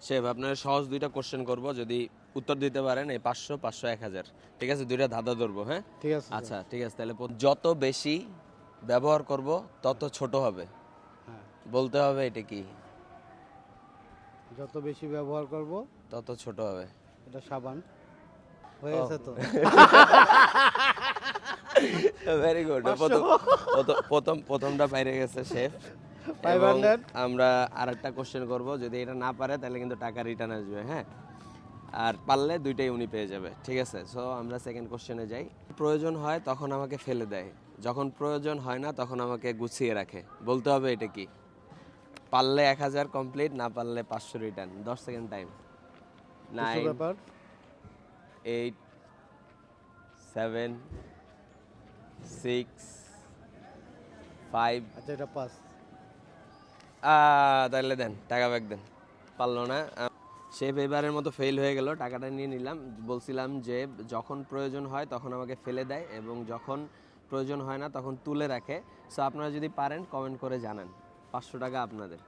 Chef আপনার সহজ দুইটা কোশ্চেন করব, যদি উত্তর দিতে পারেন এই 500 500 1000, ঠিক আছে? দুইটা ধাঁধা ধরবো, হ্যাঁ? ঠিক আছে আচ্ছা ঠিক আছে, তাহলে যত বেশি ব্যবহার করব তত ছোট হবে, হ্যাঁ, বলতে হবে এটা কি? যত বেশি ব্যবহার করব তত ছোট হবে। এটা সাবান হয়ে গেছে তো। Very good. প্রথমটা বাইরে গেছে শেফ। 500 আমরা আরেকটা কোশ্চেন করব, যদি এটা না পারে তাহলে কিন্তু টাকা রিটার্ন আসবে, হ্যাঁ? আর পারলে দুইটাই উনি পেয়ে যাবে, ঠিক আছে? সো আমরা সেকেন্ড কোশ্চেনে যাই। প্রয়োজন হয় তখন আমাকে ফেলে দেয়, যখন প্রয়োজন হয় না তখন আমাকে গুছিয়ে রাখে, বলতে হবে এটা কি? পারলে 1000 কমপ্লিট, না পারলে 500 রিটার্ন। 10 second time. কিছু 9 ব্যাপার 8 7 6 5। আচ্ছা এটা পাস। তাহলে দেন, টাকা ব্যাক দেন। পারলো না। শেফ এবারের মতো ফেল হয়ে গেল, টাকাটা নিয়ে নিলাম। বলছিলাম যে যখন প্রয়োজন হয় তখন আমাকে ফেলে দেয় এবং যখন প্রয়োজন হয় না তখন তুলে রাখে। সো আপনারা যদি পারেন কমেন্ট করে জানান। 500 টাকা আপনাদের।